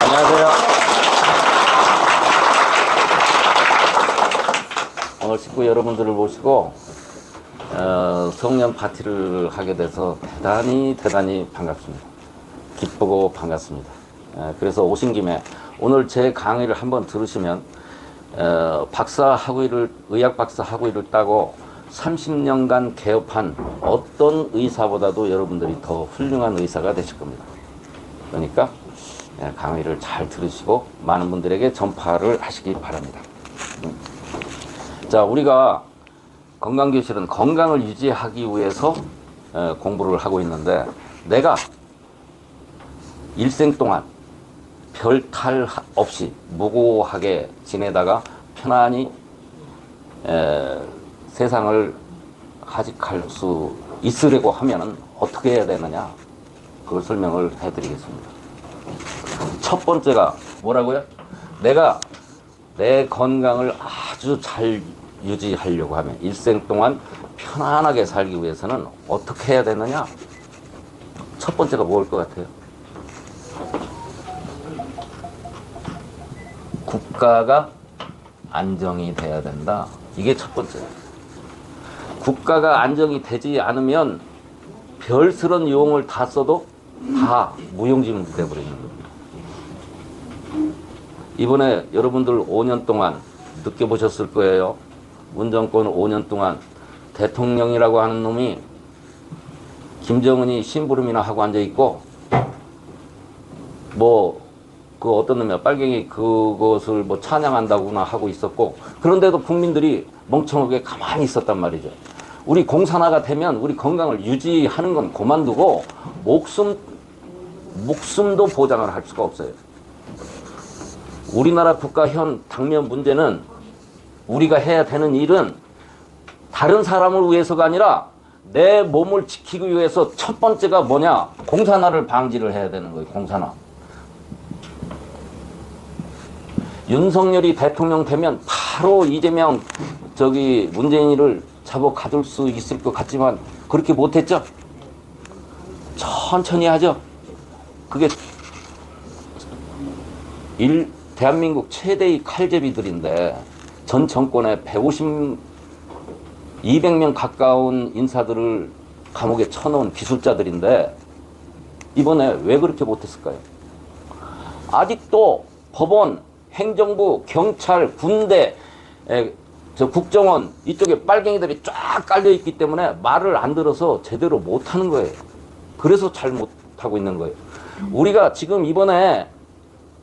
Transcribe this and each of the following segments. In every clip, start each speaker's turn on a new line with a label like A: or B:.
A: 안녕하세요. 오늘 식구 여러분들을 모시고 성년 파티를 하게 돼서 대단히 반갑습니다. 기쁘고 반갑습니다. 그래서 오신 김에 오늘 제 강의를 한번 들으시면 의학 박사 학위를 따고 30년간 개업한 어떤 의사보다도 여러분들이 더 훌륭한 의사가 되실 겁니다. 그러니까 강의를 잘 들으시고 많은 분들에게 전파를 하시기 바랍니다. 자, 우리가 건강교실은 건강을 유지하기 위해서 공부를 하고 있는데, 내가 일생 동안 별 탈 없이 무고하게 지내다가 편안히 세상을 하직할 수 있으려고 하면 어떻게 해야 되느냐, 그걸 설명을 해드리겠습니다. 첫 번째가 뭐라고요? 내가 내 건강을 아주 잘 유지하려고 하면, 일생 동안 편안하게 살기 위해서는 어떻게 해야 되느냐? 첫 번째가 뭐일 것 같아요? 국가가 안정이 돼야 된다. 이게 첫 번째예요. 국가가 안정이 되지 않으면 별스런 용을 다 써도 다 무용지물 돼버리는 겁니다. 이번에 여러분들 5년 동안 느껴보셨을 거예요. 문정권 5년 동안 대통령이라고 하는 놈이 김정은이 심부름이나 하고 앉아있고, 그 어떤 놈이야, 빨갱이 그것을 찬양한다고나 하고 있었고, 그런데도 국민들이 멍청하게 가만히 있었단 말이죠. 우리 공산화가 되면 우리 건강을 유지하는 건 그만두고 목숨도 보장을 할 수가 없어요. 우리나라 국가 현 당면 문제는, 우리가 해야 되는 일은 다른 사람을 위해서가 아니라 내 몸을 지키기 위해서 첫 번째가 뭐냐? 공산화를 방지를 해야 되는 거예요. 공산화. 윤석열이 대통령 되면 바로 이재명 문재인이를 잡아 가둘 수 있을 것 같지만 그렇게 못했죠. 천천히 하죠. 그게 대한민국 최대의 칼제비들인데, 전 정권에 200명 가까운 인사들을 감옥에 쳐놓은 기술자들인데, 이번에 왜 그렇게 못했을까요? 아직도 법원, 행정부, 경찰, 군대, 국정원 이쪽에 빨갱이들이 쫙 깔려있기 때문에 말을 안 들어서 제대로 못하는 거예요. 그래서 잘 못하고 있는 거예요. 우리가 지금 이번에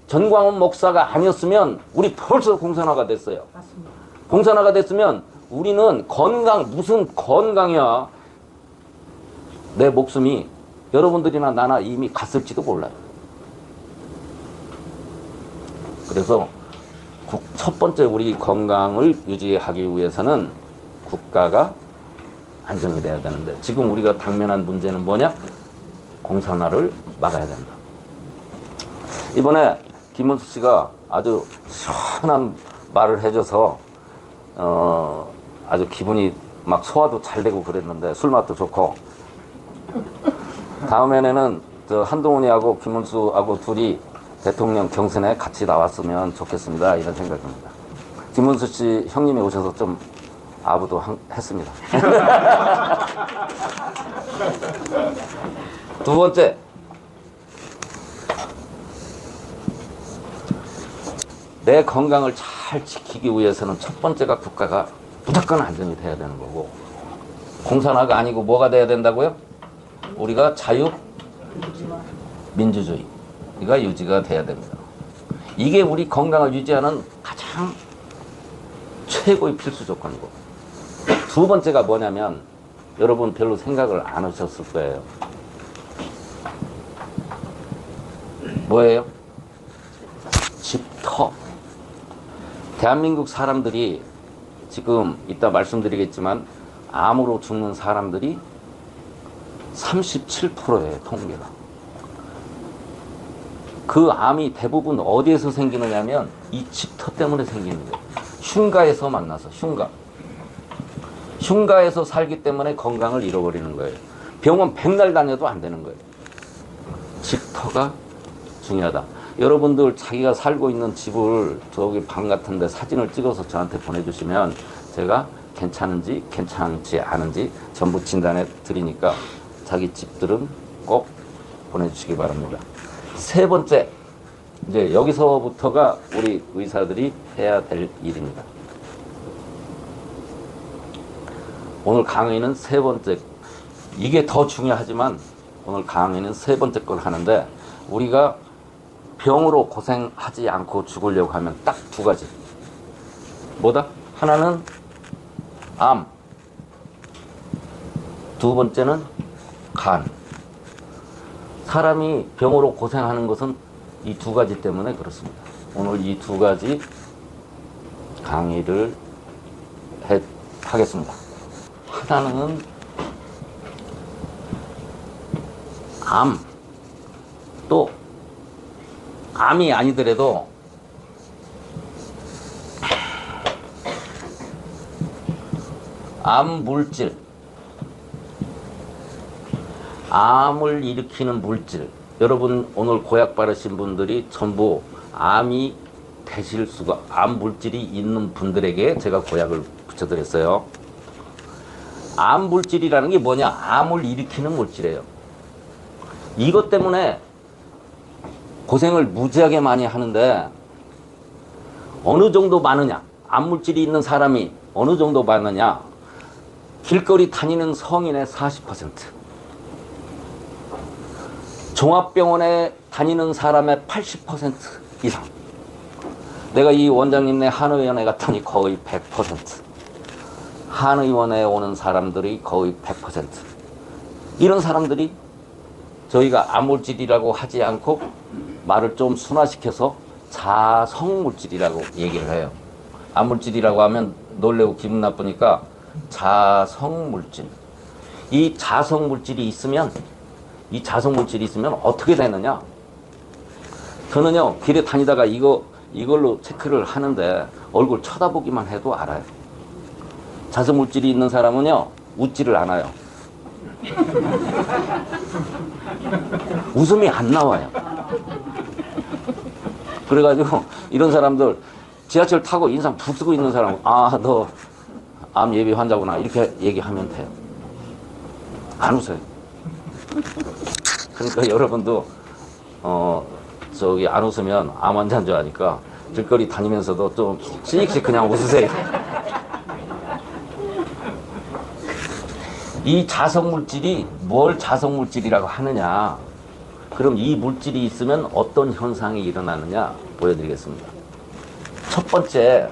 A: 전광훈 목사가 아니었으면 우리 벌써 공산화가 됐어요. 맞습니다. 공산화가 됐으면 우리는 무슨 건강이야. 내 목숨이 여러분들이나 나나 이미 갔을지도 몰라요. 그래서 첫 번째 우리 건강을 유지하기 위해서는 국가가 안정이 돼야 되는데, 지금 우리가 당면한 문제는 뭐냐? 공산화를 막아야 된다. 이번에 김문수 씨가 아주 시원한 말을 해줘서 아주 기분이 막 소화도 잘 되고 그랬는데, 술맛도 좋고, 다음에는 한동훈이하고 김문수하고 둘이 대통령 경선에 같이 나왔으면 좋겠습니다. 이런 생각입니다. 김문수 씨 형님이 오셔서 좀 아부도 했습니다. 두 번째, 내 건강을 잘 지키기 위해서는 첫 번째가 국가가 무조건 안정이 돼야 되는 거고, 공산화가 아니고 뭐가 돼야 된다고요? 우리가 민주주의가 유지가 돼야 됩니다. 이게 우리 건강을 유지하는 가장 최고의 필수 조건이고, 두 번째가 뭐냐면, 여러분 별로 생각을 안 하셨을 거예요. 뭐예요? 집터. 대한민국 사람들이 지금 이따 말씀드리겠지만 암으로 죽는 사람들이 37%예요, 통계가. 그 암이 대부분 어디에서 생기느냐면 이 집터 때문에 생기는 거예요. 흉가에서 만나서, 흉가에서 살기 때문에 건강을 잃어버리는 거예요. 병원 백날 다녀도 안 되는 거예요. 집터가 중요하다. 여러분들 자기가 살고 있는 집을 저기 방 같은데 사진을 찍어서 저한테 보내주시면 제가 괜찮은지 괜찮지 않은지 전부 진단해 드리니까 자기 집들은 꼭 보내주시기 바랍니다. 세 번째, 이제 여기서부터가 우리 의사들이 해야 될 일입니다. 오늘 강의는 세 번째, 이게 더 중요하지만 오늘 강의는 세 번째 걸 하는데, 우리가 병으로 고생하지 않고 죽으려고 하면 딱 두 가지. 뭐다? 하나는 암, 두 번째는 간. 사람이 병으로 고생하는 것은 이 두 가지 때문에 그렇습니다. 오늘 이 두 가지 강의를 하겠습니다. 하나는 암, 또 암이 아니더라도 암 물질, 암을 일으키는 물질. 여러분 오늘 고약 바르신 분들이 전부 암이 되실 수가, 암 물질이 있는 분들에게 제가 고약을 붙여드렸어요. 암 물질이라는 게 뭐냐? 암을 일으키는 물질이에요. 이것 때문에 고생을 무지하게 많이 하는데, 어느 정도 많으냐? 암 물질이 있는 사람이 어느 정도 많으냐? 길거리 다니는 성인의 40%, 종합병원에 다니는 사람의 80% 이상. 내가 이 원장님네 한의원에 갔더니 거의 100%. 한의원에 오는 사람들이 거의 100%. 이런 사람들이 저희가 암물질이라고 하지 않고 말을 좀 순화시켜서 자성물질이라고 얘기를 해요. 암물질이라고 하면 놀래고 기분 나쁘니까 자성물질. 이 자성물질이 있으면 어떻게 되느냐? 저는요, 길에 다니다가 이걸로 체크를 하는데 얼굴 쳐다보기만 해도 알아요. 자성물질이 있는 사람은요, 웃지를 않아요. 웃음이 안 나와요. 그래가지고 이런 사람들 지하철 타고 인상 푹 쓰고 있는 사람, 아, 너 암 예비 환자구나, 이렇게 얘기하면 돼요. 안 웃어요. 그러니까 여러분도 저기 안 웃으면 암 환자인 줄 아니까 길거리 다니면서도 좀 씩씩 그냥 웃으세요. 이 자성물질이 뭘 자성물질이라고 하느냐? 그럼 이 물질이 있으면 어떤 현상이 일어나느냐 보여드리겠습니다. 첫 번째,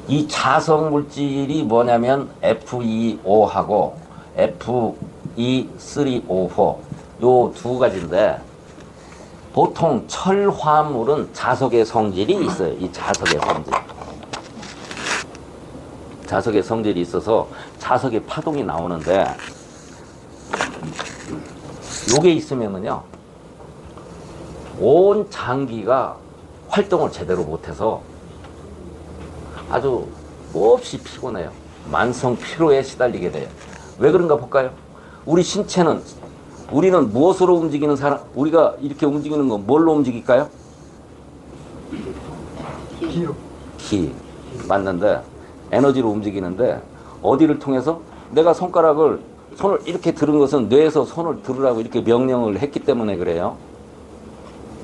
A: 이 자성물질이 뭐냐면 Fe2O하고 Fe3O4 요 두 가지인데, 보통 철화물은 자석의 성질이 있어요. 이 자석의 성질. 자석의 성질이 있어서 자석의 파동이 나오는데, 요게 있으면은요, 온 장기가 활동을 제대로 못해서 아주 몹시 피곤해요. 만성 피로에 시달리게 돼요. 왜 그런가 볼까요? 우리 신체는, 우리는 무엇으로 움직이는 사람, 우리가 이렇게 움직이는 건 뭘로 움직일까요? 기. 맞는데, 에너지로 움직이는데, 어디를 통해서? 내가 손을 이렇게 들은 것은 뇌에서 손을 들으라고 이렇게 명령을 했기 때문에 그래요.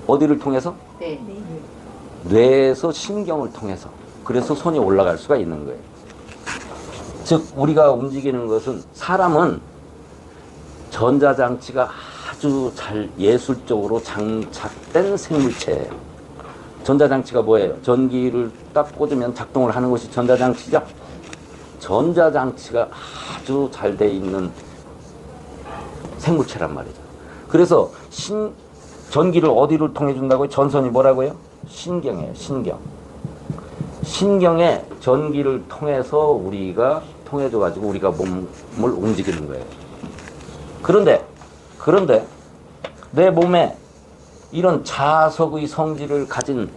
A: 어디를 통해서? 네. 뇌에서 신경을 통해서. 그래서 손이 올라갈 수가 있는 거예요. 즉 우리가 움직이는 것은, 사람은 전자장치가 아주 잘 예술적으로 장착된 생물체예요. 전자장치가 뭐예요? 전기를 딱 꽂으면 작동을 하는 것이 전자장치죠. 전자장치가 아주 잘 돼 있는 생물체란 말이죠. 그래서 전기를 어디를 통해 준다고요? 전선이 뭐라고요? 신경이에요. 신경에 전기를 통해서 우리가 통해줘가지고 우리가 몸을 움직이는 거예요. 그런데 내 몸에 이런 자석의 성질을 가진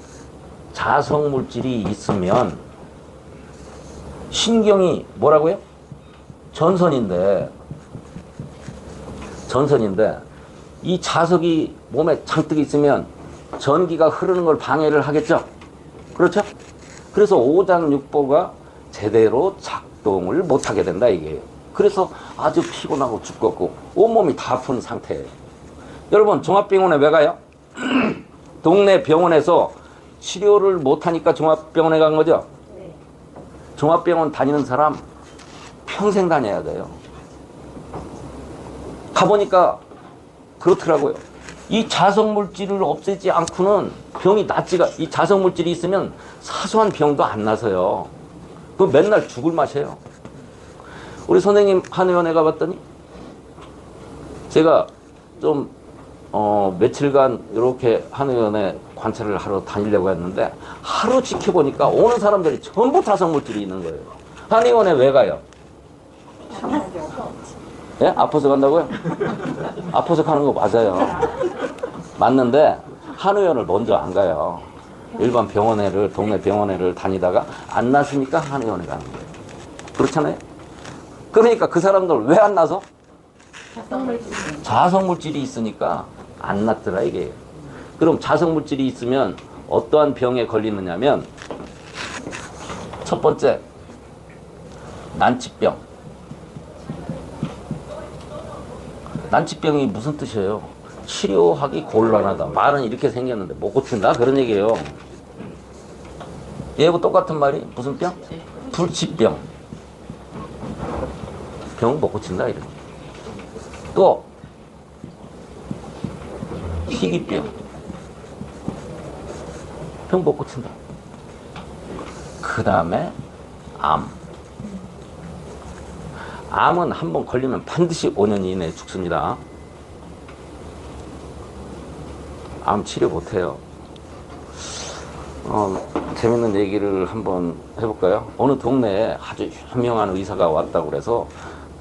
A: 자석물질이 있으면, 신경이 뭐라고요? 전선인데 이 자석이 몸에 잔뜩 있으면 전기가 흐르는 걸 방해를 하겠죠. 그렇죠? 그래서 오장육부가 제대로 작동을 못하게 된다 이게요. 그래서 아주 피곤하고 죽겠고 온몸이 다 아픈 상태예요. 여러분 종합병원에 왜 가요? 동네 병원에서 치료를 못하니까 종합병원에 간 거죠. 종합병원 다니는 사람 평생 다녀야 돼요. 가보니까 그렇더라고요. 이 자석물질을 없애지 않고는 병이 낫지가, 이 자석물질이 있으면 사소한 병도 안 나서요. 그 맨날 죽을 맛이에요. 우리 선생님 한의원에 가봤더니 제가 좀 며칠간 이렇게 한의원에 관찰을 하러 다니려고 했는데 하루 지켜보니까 오는 사람들이 전부 자석물질이 있는 거예요. 한의원에 왜 가요? 예? 아파서 간다고요? 아파서 가는 거 맞아요. 맞는데 한의원을 먼저 안 가요. 일반 병원에를, 동네 병원에를 다니다가 안 났으니까 한의원에 가는 거예요. 그렇잖아요? 그러니까 그 사람들 왜 안 나서? 자석물질이 있으니까 안 낫더라 이게. 그럼 자석물질이 있으면 어떠한 병에 걸리느냐면 첫 번째 난치병. 난치병이 무슨 뜻이에요? 치료하기 곤란하다. 말은 이렇게 생겼는데 못 고친다 그런 얘기예요. 얘하고 똑같은 말이 무슨 병? 불치병. 병 못 고친다 이런. 또 희귀병. 병 못 고친다. 그 다음에 암. 암은 한번 걸리면 반드시 5년 이내에 죽습니다. 암 치료 못해요. 재밌는 얘기를 한번 해볼까요? 어느 동네에 아주 유명한 의사가 왔다고 그래서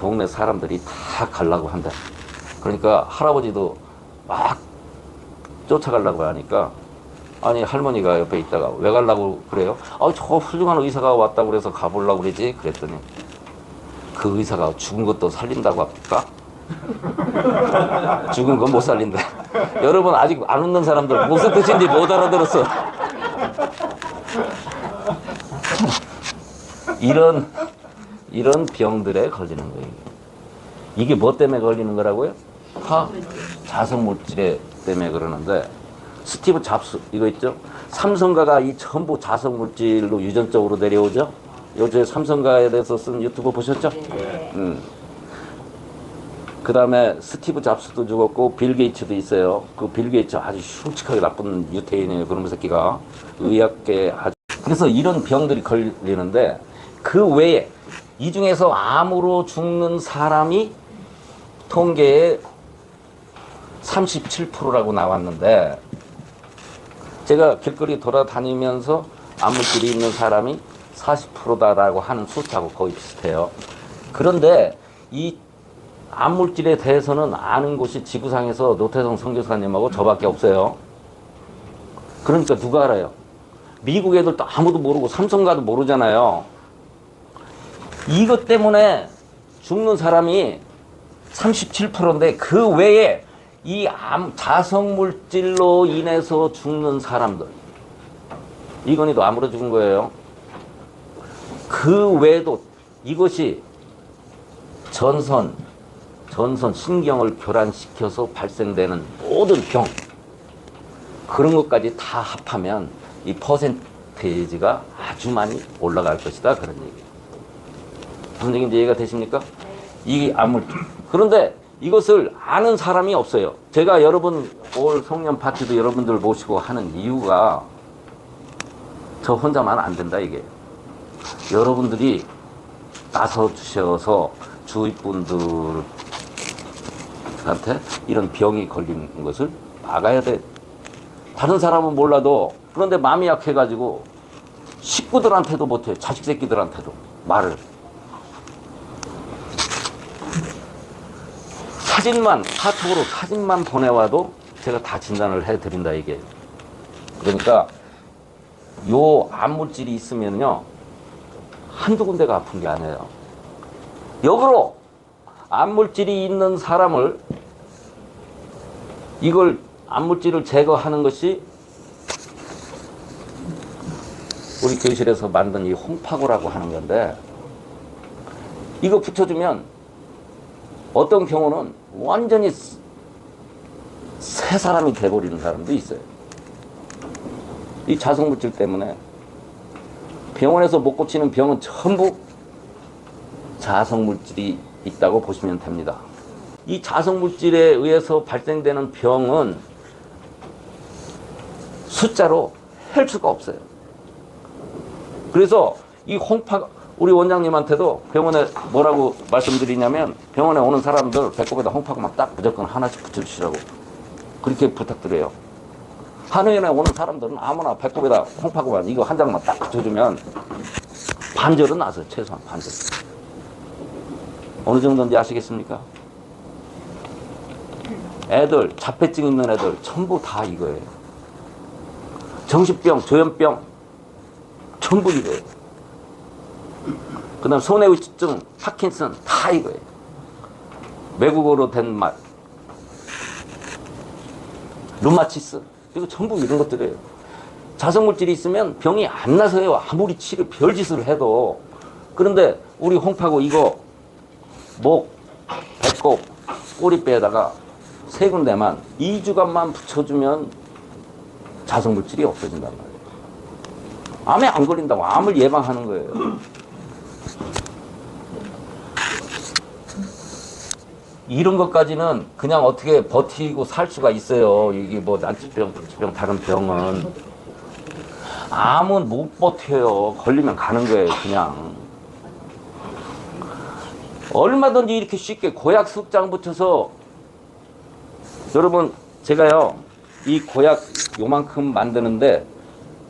A: 동네 사람들이 다 가려고 한다. 그러니까 할아버지도 막 쫓아가려고 하니까 아니 할머니가 옆에 있다가 왜 가려고 그래요? 저 훌륭한 의사가 왔다고 그래서 가보려고 그러지. 그랬더니 그 의사가 죽은 것도 살린다고 합니까? 죽은 건 못 살린다. 여러분 아직 안 웃는 사람들 무슨 뜻인지 못 알아들었어. 이런 병들에 걸리는 거예요. 이게 뭐 때문에 걸리는 거라고요? 다 자석물질 때문에 그러는데 스티브 잡스 이거 있죠? 삼성가가 이 전부 자석물질로 유전적으로 내려오죠? 요새 삼성가에 대해서 쓴 유튜브 보셨죠? 그 다음에 스티브 잡스도 죽었고 빌 게이츠도 있어요. 그 빌 게이츠 아주 흉측하게 나쁜 유태인이에요. 그런 새끼가 의학계 아주. 그래서 이런 병들이 걸리는데 그 외에 이 중에서 암으로 죽는 사람이 통계에 37%라고 나왔는데 제가 길거리 돌아다니면서 암물질이 있는 사람이 40%다라고 하는 숫자하고 거의 비슷해요. 그런데 이 암물질에 대해서는 아는 곳이 지구상에서 노태성 선교사님하고 저밖에 없어요. 그러니까 누가 알아요? 미국 애들도 아무도 모르고 삼성가도 모르잖아요. 이것 때문에 죽는 사람이 37%인데 그 외에 이 자석물질로 인해서 죽는 사람들 이건희도 암으로 죽은 거예요. 그 외에도 이것이 전선 신경을 교란시켜서 발생되는 모든 병 그런 것까지 다 합하면 이 퍼센테이지가 아주 많이 올라갈 것이다 그런 얘기예요. 무슨 이해가 되십니까? 이 암물질. 그런데 이것을 아는 사람이 없어요. 제가 여러분 올 송년 파티도 여러분들 모시고 하는 이유가 저 혼자만 안 된다 이게. 여러분들이 나서 주셔서 주위 분들한테 이런 병이 걸리는 것을 막아야 돼. 다른 사람은 몰라도 그런데 마음이 약해가지고 식구들한테도 못해. 자식 새끼들한테도 말을. 카톡으로 사진만 보내와도 제가 다 진단을 해드린다 이게. 그러니까 요 암물질이 있으면요 한두 군데가 아픈 게 아니에요. 역으로 암물질이 있는 사람을 이걸 암물질을 제거하는 것이 우리 교실에서 만든 이 홍파고라고 하는 건데, 이거 붙여주면 어떤 경우는 완전히 새 사람이 돼버리는 사람도 있어요. 이 자성물질 때문에 병원에서 못 고치는 병은 전부 자성물질이 있다고 보시면 됩니다. 이 자성물질에 의해서 발생되는 병은 숫자로 할 수가 없어요. 그래서 이 홍파, 우리 원장님한테도 병원에 뭐라고 말씀드리냐면, 병원에 오는 사람들 배꼽에다 홍파고만 딱 무조건 하나씩 붙여주시라고 그렇게 부탁드려요. 한의원에 오는 사람들은 아무나 배꼽에다 홍파고만 이거 한 장만 딱 붙여주면 반절은 나서요. 최소한 반절. 어느 정도인지 아시겠습니까? 애들, 자폐증 있는 애들 전부 다 이거예요. 정신병, 조현병 전부 이거예요. 그 다음 손해의식증, 파킨슨 다 이거예요. 외국어로 된 말, 류마티스, 이거 전부 이런 것들이에요. 자성물질이 있으면 병이 안 나서요. 아무리 치료 별짓을 해도. 그런데 우리 홍파고 이거 목, 배꼽, 꼬리뼈에다가 세 군데만 2주간만 붙여주면 자성물질이 없어진단 말이에요. 암에 안 걸린다고, 암을 예방하는 거예요. 이런 것까지는 그냥 어떻게 버티고 살 수가 있어요. 이게 뭐 난치병, 불치병, 다른 병은. 암은 못 버텨요. 걸리면 가는 거예요, 그냥. 얼마든지 이렇게 쉽게 고약 숙장 붙여서, 여러분, 제가요, 이 고약 요만큼 만드는데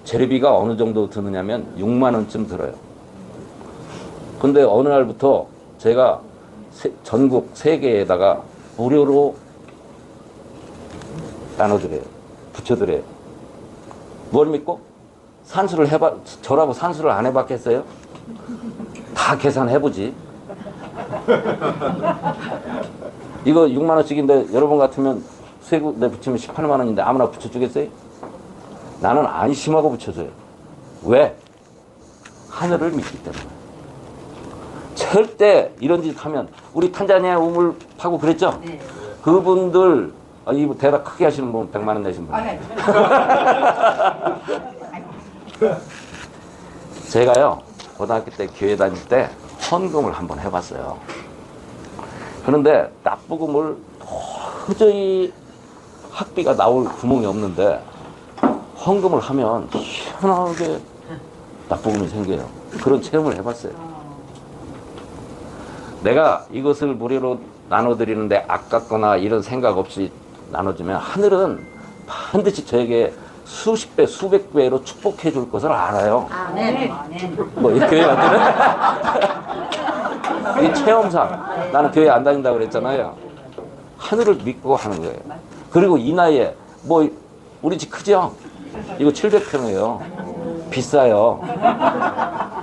A: 재료비가 어느 정도 드느냐면 6만 원쯤 들어요. 근데 어느 날부터 제가 전국 세계에다가 무료로 나눠드려요. 붙여드려요. 뭘 믿고? 산수를 저라고 산수를 안 해봤겠어요? 다 계산해보지. 이거 6만 원씩인데 여러분 같으면 세 군데 붙이면 18만 원인데 아무나 붙여주겠어요? 나는 안심하고 붙여줘요. 왜? 하늘을 믿기 때문에. 절대 이런 짓 하면, 우리 탄자니아 우물 파고 그랬죠? 네. 그분들, 이 대답 크게 하시는 분 100만 원 내신 분. 제가요, 고등학교 때 교회 다닐 때 헌금을 한번 해봤어요. 그런데 납부금을 도저히 학비가 나올 구멍이 없는데 헌금을 하면 희한하게 납부금이 생겨요. 그런 체험을 해봤어요. 내가 이것을 무료로 나눠드리는데 아깝거나 이런 생각 없이 나눠주면 하늘은 반드시 저에게 수십 배, 수백 배로 축복해 줄 것을 알아요.
B: 아, 네.
A: 뭐, 이 교회 왔더니 이 체험상, 나는 교회 안 다닌다고 그랬잖아요. 하늘을 믿고 하는 거예요. 그리고 이 나이에, 뭐, 우리 집 크죠? 이거 700평이에요. 비싸요.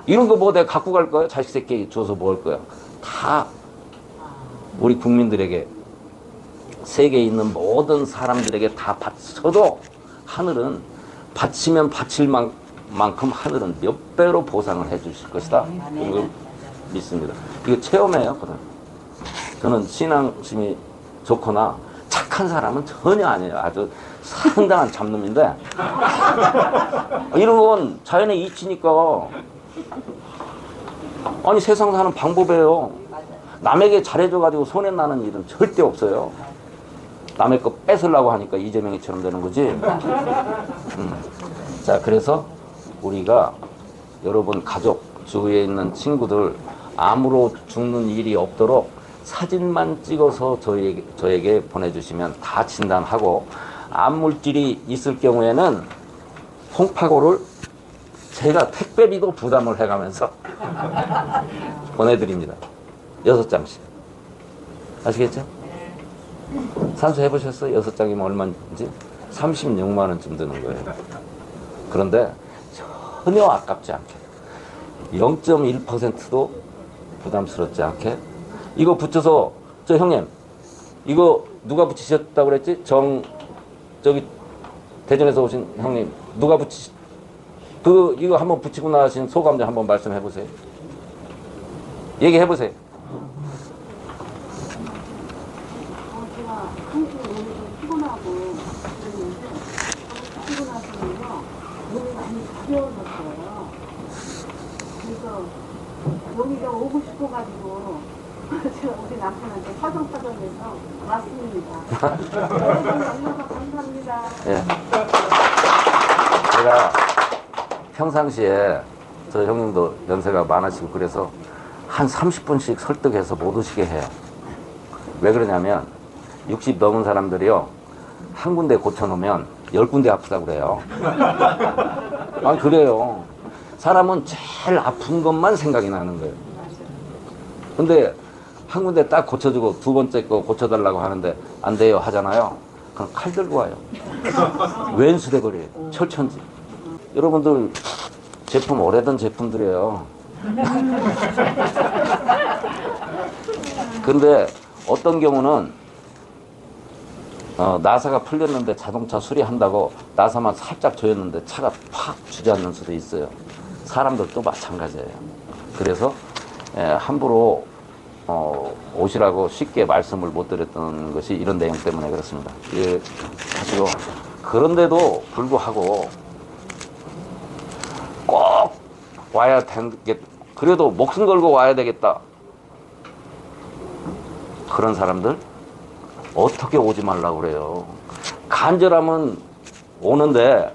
A: 이런 거 뭐 내가 갖고 갈 거야? 자식 새끼 줘서 먹을 거야. 다 우리 국민들에게, 세계에 있는 모든 사람들에게 다 바쳐도 하늘은 바치면 바칠 만큼 하늘은 몇 배로 보상을 해 주실 것이다. 이런 걸 믿습니다. 이거 체험해요. 저는 신앙심이 좋거나 착한 사람은 전혀 아니에요. 아주 상당한 잡놈인데 이런 건 자연의 이치니까. 아니, 세상 사는 방법이에요. 남에게 잘해줘가지고 손해나는 일은 절대 없어요. 남의 거 뺏으려고 하니까 이재명이처럼 되는 거지. 자, 그래서 우리가 여러분 가족, 주위에 있는 친구들 암으로 죽는 일이 없도록 사진만 찍어서 저에게 보내주시면 다 진단하고, 암물질이 있을 경우에는 홍파고를 제가 택배비도 부담을 해가면서 보내드립니다. 6장씩. 아시겠죠? 산수 해보셨어요? 6장이면 얼마인지? 36만 원쯤 드는 거예요. 그런데 전혀 아깝지 않게, 0.1%도 부담스럽지 않게 이거 붙여서, 저 형님, 이거 누가 붙이셨다고 그랬지? 저기 대전에서 오신 형님, 누가 이거 한번 붙이고 나신 소감 좀 한번 말씀해 보세요. 얘기해 보세요.
B: 제가 한 주에 오늘 좀 피곤하고 그랬는데 피고 나서는요 몸이 많이 가벼워졌어요. 그래서 여기가 오고 싶어가지고 제가 우리 남편한테 사정사정해서 왔습니다. 너무 감사합니다.
A: 예. 제가 평상시에 저 형님도 연세가 많으시고 그래서 한 30분씩 설득해서 못 오시게 해요. 왜 그러냐면 60 넘은 사람들이요 한 군데 고쳐놓으면 10군데 아프다고 그래요. 아 그래요. 사람은 제일 아픈 것만 생각이 나는 거예요. 근데 한 군데 딱 고쳐주고 두 번째 거 고쳐달라고 하는데 안 돼요 하잖아요. 그럼 칼 들고 와요. 왼수 돼버려요. 철천지. 여러분들 제품 오래된 제품들이에요. 근데 어떤 경우는 나사가 풀렸는데 자동차 수리한다고 나사만 살짝 조였는데 차가 팍 주저앉는 수도 있어요. 사람들도 마찬가지예요. 그래서 함부로 오시라고 쉽게 말씀을 못 드렸던 것이 이런 내용 때문에 그렇습니다. 예, 가지고 그런데도 불구하고 꼭 와야 되겠, 그래도 목숨 걸고 와야 되겠다. 그런 사람들 어떻게 오지 말라고 그래요. 간절하면 오는데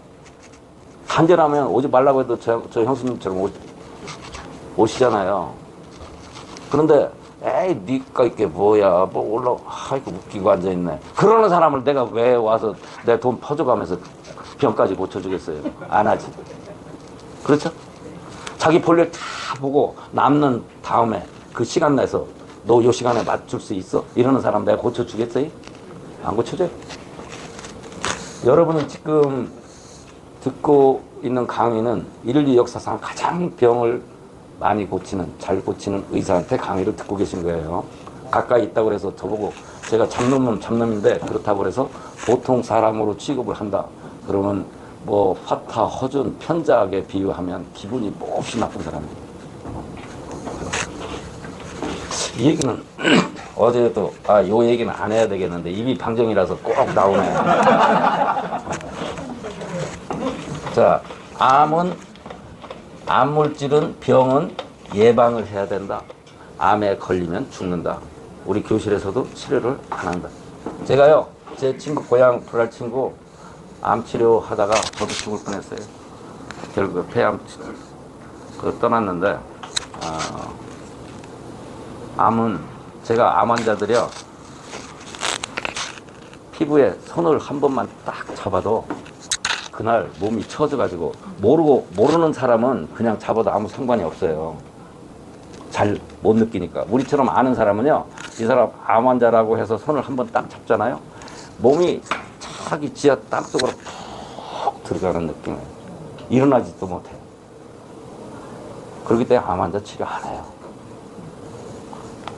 A: 간절하면 오지 말라고 해도 저 형수님처럼 오시잖아요. 그런데 에이 니가 이게 뭐야 뭐 아이고 웃기고 앉아있네. 그러는 사람을 내가 왜 와서 내 돈 퍼줘가면서 병까지 고쳐주겠어요. 안 하지. 그렇죠? 자기 볼일 다 보고 남는 다음에 그 시간 내서 너 요 시간에 맞출 수 있어? 이러는 사람 내가 고쳐주겠어요? 안 고쳐줘요. 여러분은 지금 듣고 있는 강의는 인류 역사상 가장 병을 많이 고치는, 잘 고치는 의사한테 강의를 듣고 계신 거예요. 가까이 있다고 해서 저보고 제가 잡놈은 잡놈인데 그렇다고 해서 보통 사람으로 취급을 한다. 그러면 뭐 화타, 허준, 편자하게 비유하면 기분이 몹시 나쁜 사람이에요. 이 얘기는 어제도 요 얘기는 안 해야 되겠는데 입이 방정이라서 꼭 나오네. 자, 암물질은 병은 예방을 해야 된다. 암에 걸리면 죽는다. 우리 교실에서도 치료를 안 한다. 제가요, 제 친구 고향 불알 친구 암 치료하다가 저도 죽을 뻔했어요. 결국 폐암 떠났는데 암은 제가 암 환자들이요 피부에 손을 한 번만 딱 잡아도 그날 몸이 처져가지고 모르는 사람은 그냥 잡아도 아무 상관이 없어요. 잘 못 느끼니까. 우리처럼 아는 사람은요 이 사람 암 환자라고 해서 손을 한 번 딱 잡잖아요. 몸이 자기 지하 땅속으로 푹 들어가는 느낌이에요. 일어나지도 못해요. 그렇기 때문에 암 환자 치료 안 해요.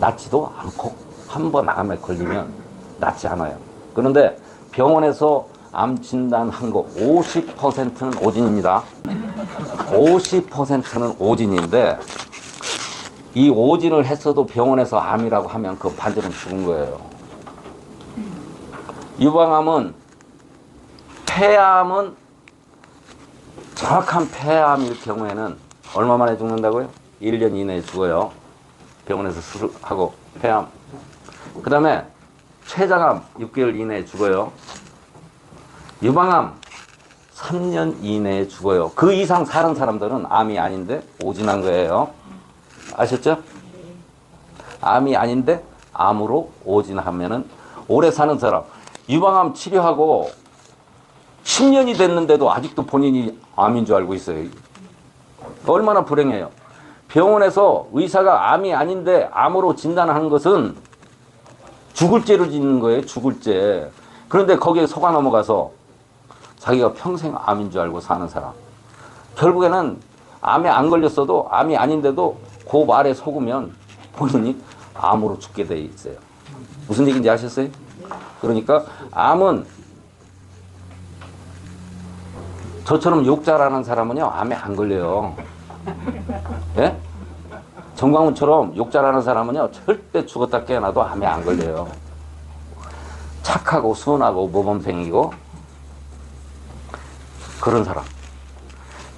A: 낫지도 않고 한 번 암에 걸리면 낫지 않아요. 그런데 병원에서 암 진단한 거 50%는 오진입니다. 50%는 오진인데 이 오진을 했어도 병원에서 암이라고 하면 그 반대는 죽은 거예요. 유방암은 폐암은 정확한 폐암일 경우에는 얼마 만에 죽는다고요? 1년 이내에 죽어요. 병원에서 수술하고 폐암. 그 다음에 췌장암 6개월 이내에 죽어요. 유방암 3년 이내에 죽어요. 그 이상 사는 사람들은 암이 아닌데 오진한 거예요. 아셨죠? 암이 아닌데 암으로 오진하면은 오래 사는 사람. 유방암 치료하고 10년이 됐는데도 아직도 본인이 암인 줄 알고 있어요. 얼마나 불행해요. 병원에서 의사가 암이 아닌데 암으로 진단하는 것은 죽을 죄를 짓는 거예요. 죽을 죄. 그런데 거기에 속아 넘어가서 자기가 평생 암인 줄 알고 사는 사람. 결국에는 암에 안 걸렸어도 암이 아닌데도 그 말에 속으면 본인이 암으로 죽게 돼 있어요. 무슨 얘기인지 아셨어요? 그러니까 암은 저처럼 욕 잘하는 사람은요, 암에 안 걸려요. 예? 정광훈처럼 욕 잘하는 사람은요, 절대 죽었다 깨어나도 암에 안 걸려요. 착하고 순하고 모범생이고 그런 사람.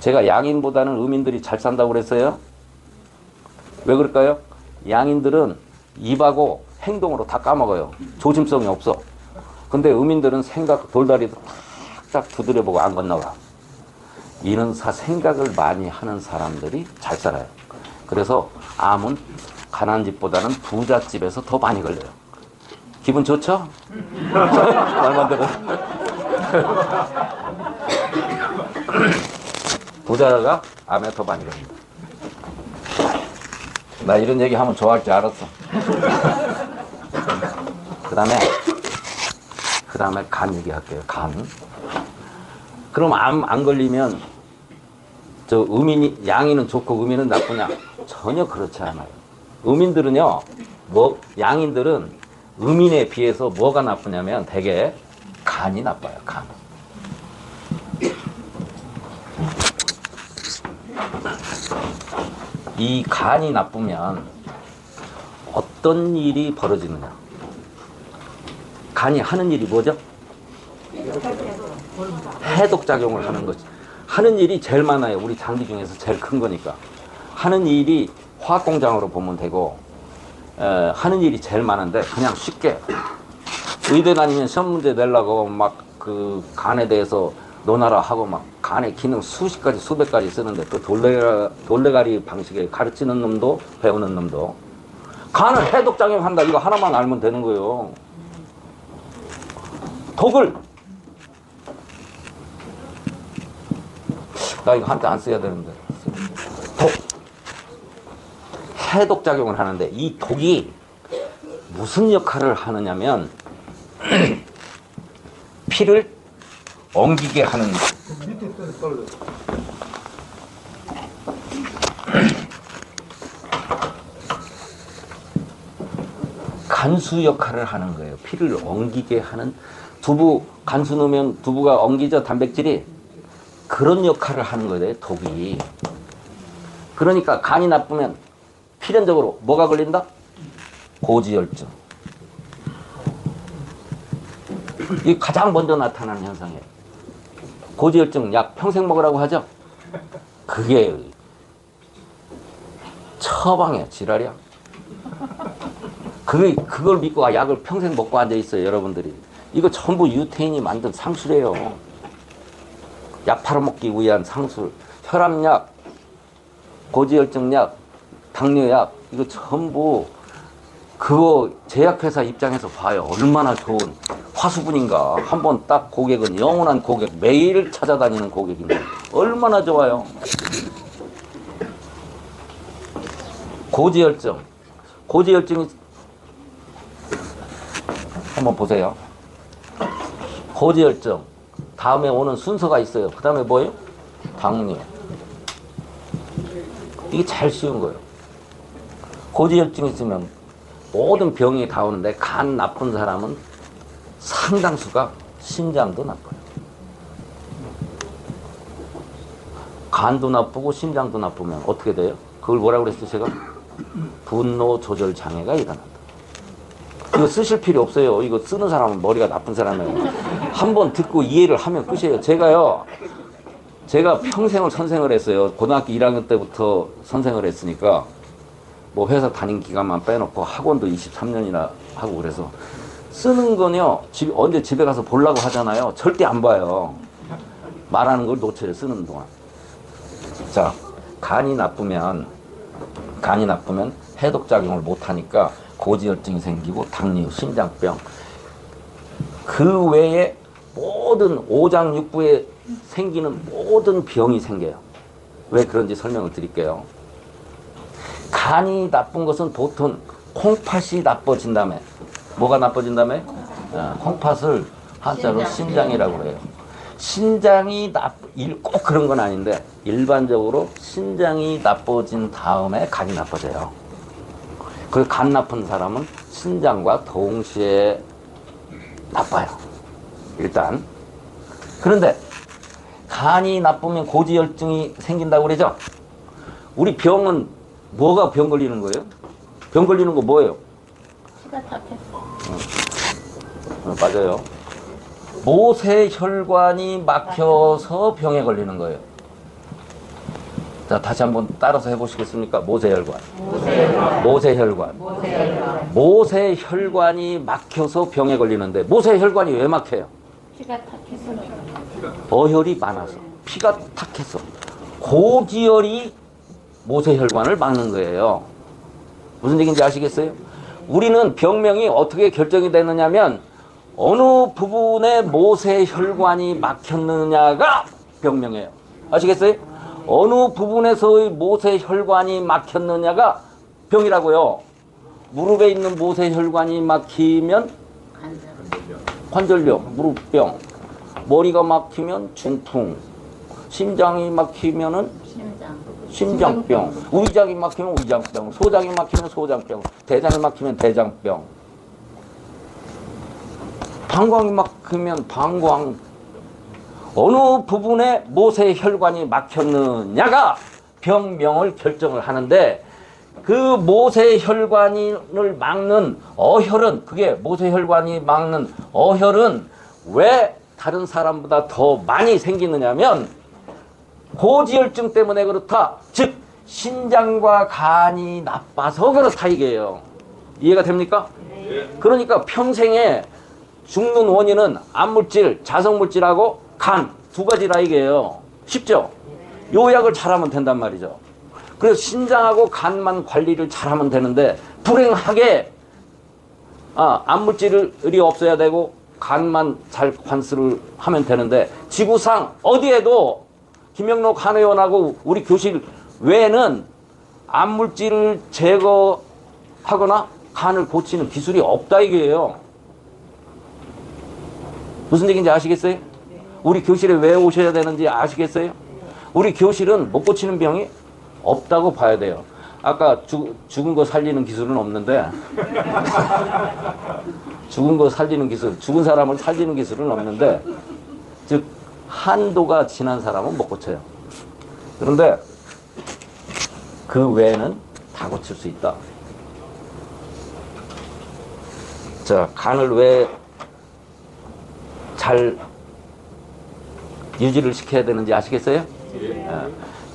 A: 제가 양인보다는 음인들이 잘 산다고 그랬어요. 왜 그럴까요? 양인들은 입하고 행동으로 다 까먹어요. 조심성이 없어. 근데 음인들은 생각 돌다리도 탁탁 두드려보고 안 건너가. 이런 생각을 많이 하는 사람들이 잘 살아요. 그래서 암은 가난한 집보다는 부잣 집에서 더 많이 걸려요. 기분 좋죠? 말만 들어. 부자가 암에 더 많이 걸린다. 나 이런 얘기 하면 좋아할 줄 알았어. 그 다음에 간 얘기할게요. 간. 그럼 암 안 걸리면 저 양인은 좋고 음인은 나쁘냐? 전혀 그렇지 않아요. 음인들은요, 양인들은 음인에 비해서 뭐가 나쁘냐면 되게 간이 나빠요. 간. 이 간이 나쁘면 어떤 일이 벌어지느냐? 간이 하는 일이 뭐죠? 해독작용을 하는 거지. 하는 일이 제일 많아요. 우리 장기 중에서 제일 큰 거니까. 하는 일이 화학공장으로 보면 되고, 하는 일이 제일 많은데, 그냥 쉽게 의대 다니면 시험 문제 내려고 막 그 간에 대해서 논하라 하고 막 간의 기능 수십 가지 수백 가지 쓰는데 또 돌레가리 방식에 가르치는 놈도 배우는 놈도 간을 해독작용 한다 이거 하나만 알면 되는 거예요. 독을 나 이거 한자 안 써야 되는데 독 해독작용을 하는데 이 독이 무슨 역할을 하느냐면 피를 엉기게 하는 간수 역할을 하는 거예요. 피를 엉기게 하는 간수 넣으면 두부가 엉기죠. 단백질이 그런 역할을 하는 거예요. 독이. 그러니까 간이 나쁘면 필연적으로 뭐가 걸린다? 고지혈증. 이게 가장 먼저 나타나는 현상이에요. 고지혈증 약 평생 먹으라고 하죠? 그게 처방이야, 지랄이야. 그걸 믿고 약을 평생 먹고 앉아있어요, 여러분들이. 이거 전부 유태인이 만든 상술이에요. 약 팔아먹기 위한 상술. 혈압약, 고지혈증약, 당뇨약, 이거 전부 그거 제약회사 입장에서 봐요. 얼마나 좋은 화수분인가. 한번 딱 고객은 영원한 고객, 매일 찾아다니는 고객인데 얼마나 좋아요. 고지혈증이 한번 보세요. 고지혈증 다음에 오는 순서가 있어요. 그 다음에 뭐예요? 당뇨. 이게 제일 쉬운 거예요. 고지혈증이 있으면 모든 병이 다 오는데 간 나쁜 사람은 상당수가 심장도 나빠요. 간도 나쁘고 심장도 나쁘면 어떻게 돼요? 그걸 뭐라고 그랬어요 제가? 분노 조절 장애가 일어난다. 이거 쓰실 필요 없어요. 이거 쓰는 사람은 머리가 나쁜 사람이에요. 한번 듣고 이해를 하면 끝이에요. 제가 평생을 선생을 했어요. 고등학교 1학년 때부터 선생을 했으니까 뭐 회사 다닌 기간만 빼놓고 학원도 23년이나 하고 그래서 쓰는 건요. 언제 집에 가서 보려고 하잖아요. 절대 안 봐요. 말하는 걸 놓쳐요. 쓰는 동안. 자, 간이 나쁘면 해독작용을 못하니까 고지혈증이 생기고 당뇨, 심장병 그 외에 모든 오장육부에 생기는 모든 병이 생겨요. 왜 그런지 설명을 드릴게요. 간이 나쁜 것은 보통 콩팥이 나빠진다며. 뭐가 나빠진다며? 콩팥을 한자로 심장이라고 해요. 신장이 꼭 그런 건 아닌데 일반적으로 신장이 나빠진 다음에 간이 나빠져요. 그 간 나쁜 사람은 신장과 동시에 나빠요. 일단. 그런데 간이 나쁘면 고지혈증이 생긴다고 그러죠? 우리 병은 뭐가 병 걸리는 거예요? 병 걸리는 거 뭐예요?
C: 피가 탁했어.
A: 맞아요. 모세혈관이 막혀서 병에 걸리는 거예요. 자, 다시 한번 따라서 해보시겠습니까? 모세혈관. 모세혈관. 모세혈관이 막혀서 병에 걸리는데 모세혈관이 왜 막혀요?
C: 피가 탁해서.
A: 어혈이 많아서 피가 탁해서 고지혈이 모세혈관을 막는 거예요. 무슨 얘기인지 아시겠어요? 우리는 병명이 어떻게 결정이 되느냐면 어느 부분에 모세혈관이 막혔느냐가 병명이에요. 아시겠어요? 어느 부분에서의 모세혈관이 막혔느냐가 병이라고요. 무릎에 있는 모세혈관이 막히면 관절염, 무릎병, 머리가 막히면 중풍, 심장이 막히면은 심장병, 위장이 막히면 위장병, 소장이 막히면 소장병, 대장이 막히면 대장병, 방광이 막히면 방광. 어느 부분에 모세혈관이 막혔느냐가 병명을 결정을 하는데 그 모세혈관을 막는 어혈은 그게 모세혈관이 막는 어혈은 왜 다른 사람보다 더 많이 생기느냐면 고지혈증 때문에 그렇다. 즉 신장과 간이 나빠서 그렇다 이게요. 이해가 됩니까? 그러니까 평생에 죽는 원인은 암물질, 자성물질하고 간 두 가지라 이게요. 쉽죠? 요약을 잘하면 된단 말이죠. 그래서 신장하고 간만 관리를 잘하면 되는데 불행하게 암물질이 없어야 되고 간만 잘 관수를 하면 되는데 지구상 어디에도 김영록 한 의원하고 우리 교실 외에는 암물질을 제거하거나 간을 고치는 기술이 없다 이게요. 무슨 얘기인지 아시겠어요? 우리 교실에 왜 오셔야 되는지 아시겠어요? 우리 교실은 못 고치는 병이 없다고 봐야 돼요. 아까 죽은 거 살리는 기술은 없는데 죽은 거 살리는 기술, 죽은 사람을 살리는 기술은 없는데 즉 한도가 지난 사람은 못 고쳐요. 그런데 그 외에는 다 고칠 수 있다. 자, 간을 왜 잘 유지를 시켜야 되는지 아시겠어요?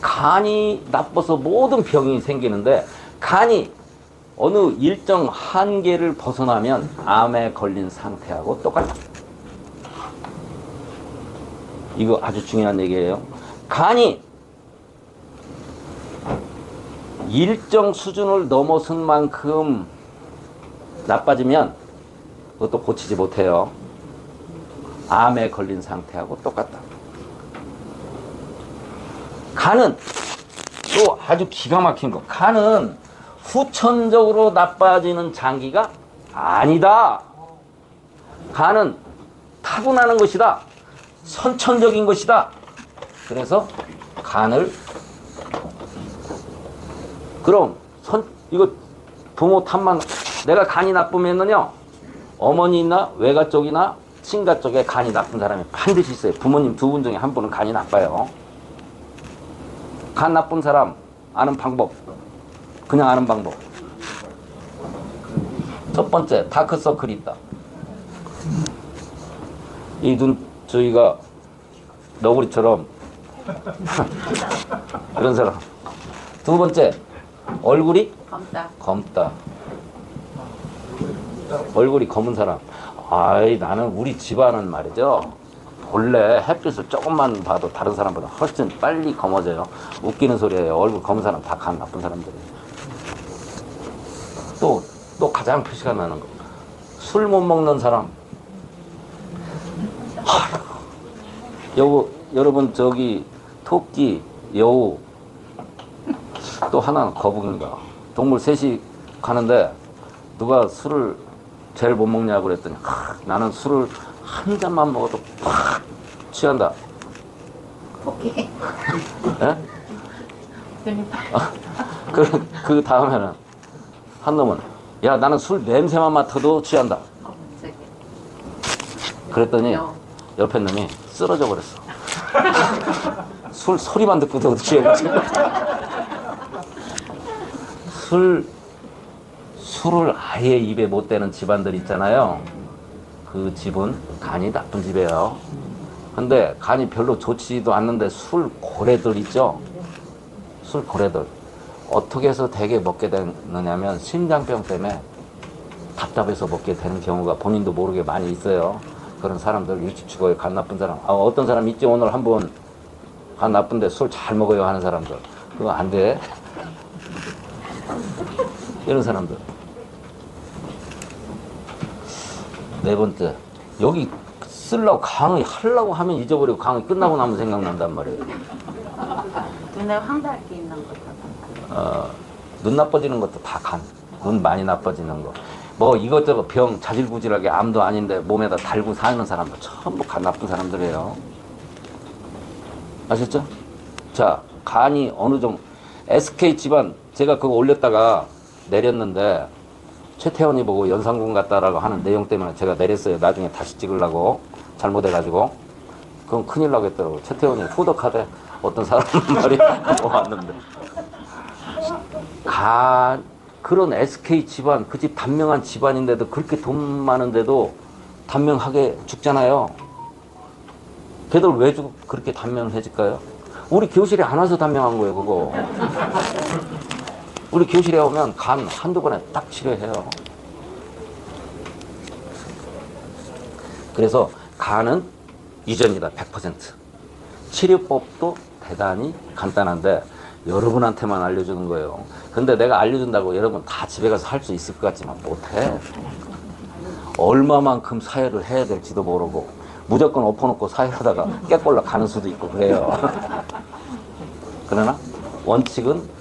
A: 간이 나빠서 모든 병이 생기는데 간이 어느 일정 한계를 벗어나면 암에 걸린 상태하고 똑같다. 이거 아주 중요한 얘기예요. 간이 일정 수준을 넘어선 만큼 나빠지면 그것도 고치지 못해요. 암에 걸린 상태하고 똑같다. 간은 또 아주 기가 막힌 거. 간은 후천적으로 나빠지는 장기가 아니다. 간은 타고나는 것이다. 선천적인 것이다. 그래서 간을 그럼 이거 부모 탓만 내가 간이 나쁘면은요 어머니나 외가 쪽이나 친가 쪽에 간이 나쁜 사람이 반드시 있어요. 부모님 두 분 중에 한 분은 간이 나빠요. 간 나쁜 사람 아는 방법, 그냥 아는 방법. 첫 번째, 다크서클이 있다. 이 눈 저희가 너구리처럼 그런 사람. 두 번째, 얼굴이 검다. 얼굴이 검은 사람. 아이, 나는 우리 집안은 말이죠. 원래 햇빛을 조금만 봐도 다른 사람보다 훨씬 빨리 검어져요. 웃기는 소리예요. 얼굴 검은 사람 다 간 나쁜 사람들이에요. 또 가장 표시가 나는 거. 술 못 먹는 사람. 여러분 저기 토끼, 여우, 또 하나는 거북인가. 동물 셋이 가는데 누가 술을 제일 못 먹냐고 그랬더니 나는 술을 한 잔만 먹어도 팍 취한다.
C: 오케이.
A: 예? 그 다음에는 한 놈은 야 나는 술 냄새만 맡아도 취한다. 그랬더니 옆에 놈이 쓰러져 버렸어. 술 소리만 듣고도 취해가지고. 술을 아예 입에 못 대는 집안들 있잖아요. 그 집은 간이 나쁜 집이에요. 근데 간이 별로 좋지도 않는데 술 고래들 있죠? 술 고래들. 어떻게 해서 대개 먹게 되느냐면 심장병 때문에 답답해서 먹게 되는 경우가 본인도 모르게 많이 있어요. 그런 사람들 일찍 죽어요. 간 나쁜 사람. 어떤 사람 있지 오늘 한번 간 나쁜데 술 잘 먹어요 하는 사람들. 그거 안 돼. 이런 사람들. 네 번째, 여기 쓰려고 강의 하려고 하면 잊어버리고 강의 끝나고 나면 생각난단 말이에요.
C: 눈에 황달기 있는 거죠.
A: 눈 나빠지는 것도 다 간. 눈 많이 나빠지는 거. 뭐 이것저것 병 자질구질하게 암도 아닌데 몸에다 달고 사는 사람들 전부 간 나쁜 사람들이에요. 아셨죠? 자, 간이 어느 정도 SK 집안 제가 그거 올렸다가 내렸는데 최태원이 보고 연상군 같다라고 하는 내용 때문에 제가 내렸어요. 나중에 다시 찍으려고 잘못해가지고. 그럼 큰일 나겠더라고. 최태원이 후덕하대. 어떤 사람 말이 왔는데. 그런 SK 집안, 그 집 단명한 집안인데도 그렇게 돈 많은데도 단명하게 죽잖아요. 걔들 왜 그렇게 단명해질까요? 우리 교실에 안 와서 단명한 거예요, 그거. 우리 교실에 오면 간 한두 번에 딱 치료해요. 그래서 간은 유전이다, 100%. 치료법도 대단히 간단한데 여러분한테만 알려주는 거예요. 근데 내가 알려준다고 여러분 다 집에 가서 할 수 있을 것 같지만 못해. 얼마만큼 사회를 해야 될지도 모르고 무조건 엎어놓고 사회하다가 깨꼴러 가는 수도 있고 그래요. 그러나 원칙은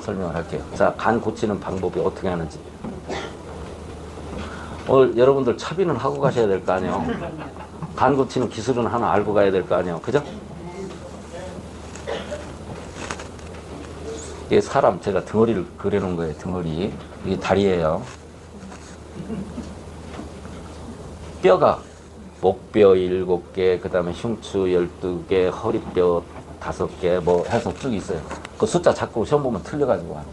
A: 설명을 할게요. 자, 간 고치는 방법이 어떻게 하는지. 오늘 여러분들 차비는 하고 가셔야 될 거 아니에요. 간 고치는 기술은 하나 알고 가야 될 거 아니에요. 그죠? 이게 사람 제가 등허리를 그려놓은 거예요. 등허리. 이게 다리예요. 뼈가 목뼈 7개, 그 다음에 흉추 12개, 허리뼈 5개 뭐 해서 쭉 있어요. 그 숫자 자꾸 시험 보면 틀려가지고 와요.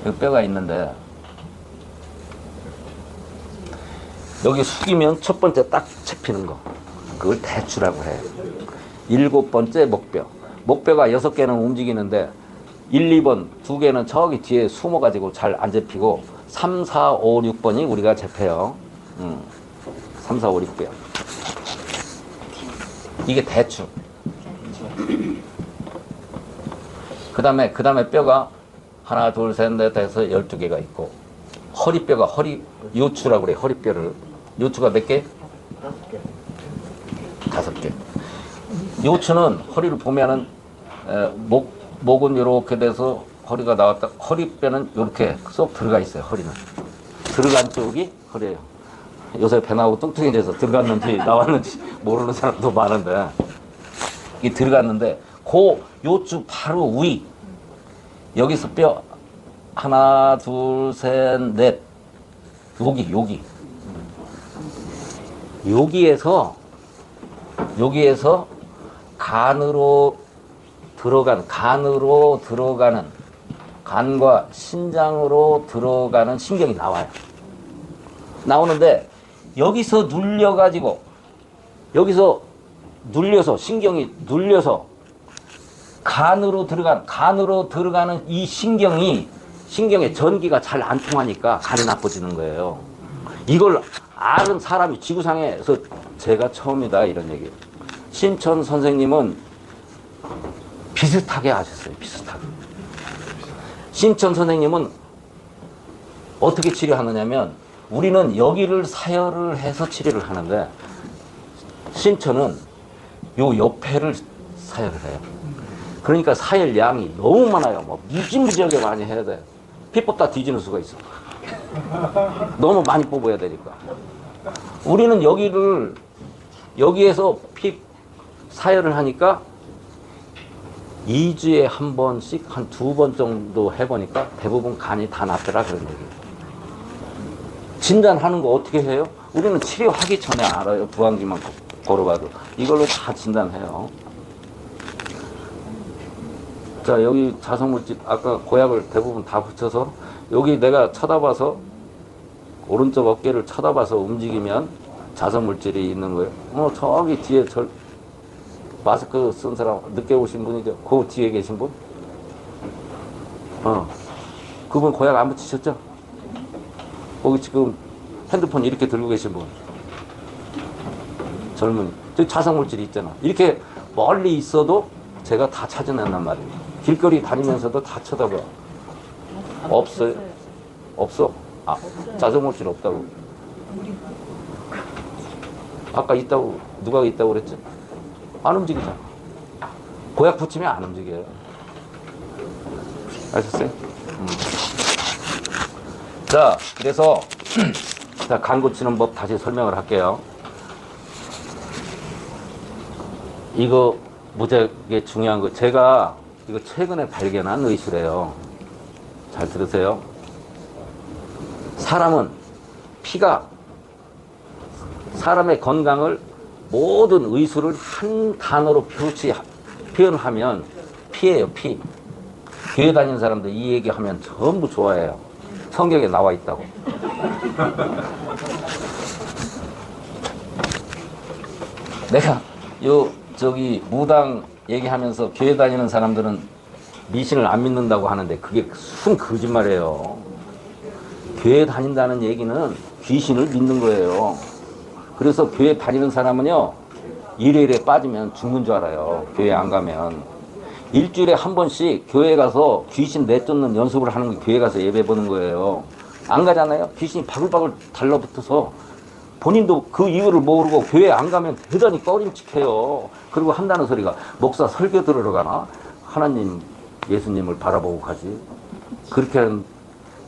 A: 여기 뼈가 있는데 여기 숙이면 첫 번째 딱 잡히는 거. 그걸 대추라고 해요. 7번째 목뼈. 목뼈가 6개는 움직이는데 1, 2번 2개는 저기 뒤에 숨어가지고 잘 안 잡히고 3, 4, 5, 6번이 우리가 잡혀요. 3, 4, 5, 6뼈. 이게 대추. 그 다음에 뼈가 하나, 둘, 셋, 넷 해서 12개가 있고 허리뼈가 요추라고 그래. 허리뼈를. 요추가 몇 개? 5개. 요추는 허리를 보면은 목은 이렇게 돼서 허리가 나왔다. 허리뼈는 이렇게 쏙 들어가 있어요. 허리는 들어간 쪽이 허리예요. 요새 배 나오고 뚱뚱해져서 들어갔는지 나왔는지 모르는 사람도 많은데 이 들어갔는데 그 요추 바로 위 여기서 뼈 하나 둘 셋 넷 여기에서 간으로 들어가는 간과 신장으로 들어가는 신경이 나와요. 나오는데 여기서 눌려서 신경이 눌려서 간으로 들어가는 이 신경의 전기가 잘 안 통하니까 간이 나빠지는 거예요. 이걸 아는 사람이 지구상에서 제가 처음이다 이런 얘기예요. 신천 선생님은 비슷하게 하셨어요. 비슷하게. 신천 선생님은 어떻게 치료하느냐면 우리는 여기를 사열을 해서 치료를 하는데 신천은 요 옆에를 사열을 해요. 그러니까 사열 양이 너무 많아요. 뭐 무지무지하게 많이 해야 돼. 피 뽑다 뒤지는 수가 있어. 너무 많이 뽑아야 되니까. 우리는 여기에서 피 사열을 하니까 2주에 한 번씩 한 2번 정도 해보니까 대부분 간이 다 낫더라 그런 얘기예요. 진단하는 거 어떻게 해요? 우리는 치료하기 전에 알아요. 부항기만큼. 걸어가도 이걸로 다 진단해요. 자, 여기 자성물질 아까 고약을 대부분 다 붙여서 여기 내가 쳐다봐서 오른쪽 어깨를 쳐다봐서 움직이면 자성물질이 있는 거예요. 저기 뒤에 마스크 쓴 사람 늦게 오신 분이죠. 그 뒤에 계신 분? 그분 고약 안 붙이셨죠? 거기 지금 핸드폰 이렇게 들고 계신 분. 젊은이. 저기 자성물질이 있잖아. 이렇게 멀리 있어도 제가 다 찾아낸단 말이에요. 길거리 다니면서도 다 쳐다봐. 없어요? 없어. 자성물질 없다고. 아까 있다고, 누가 있다고 그랬죠? 안 움직이잖아. 고약 붙이면 안 움직여요. 아셨어요? 자, 그래서, 자, 간 고치는 법 다시 설명을 할게요. 이거 무지하게 중요한 거. 제가 이거 최근에 발견한 의술이에요. 잘 들으세요. 사람은 피가 사람의 건강을 모든 의술을 한 단어로 표현하면 피예요, 피. 교회 다니는 사람들 이 얘기하면 전부 좋아해요. 성경에 나와 있다고. 내가 무당 얘기하면서 교회 다니는 사람들은 미신을 안 믿는다고 하는데 그게 순 거짓말이에요. 교회 다닌다는 얘기는 귀신을 믿는 거예요. 그래서 교회 다니는 사람은요, 일요일에 빠지면 죽는 줄 알아요. 교회 안 가면. 일주일에 한 번씩 교회 가서 귀신 내쫓는 연습을 하는 게 교회 가서 예배 보는 거예요. 안 가잖아요? 귀신이 바글바글 달라붙어서 본인도 그 이유를 모르고 교회 안 가면 대단히 꺼림칙해요. 그리고 한다는 소리가 목사 설교 들으러 가나? 하나님, 예수님을 바라보고 가지. 그렇게 하는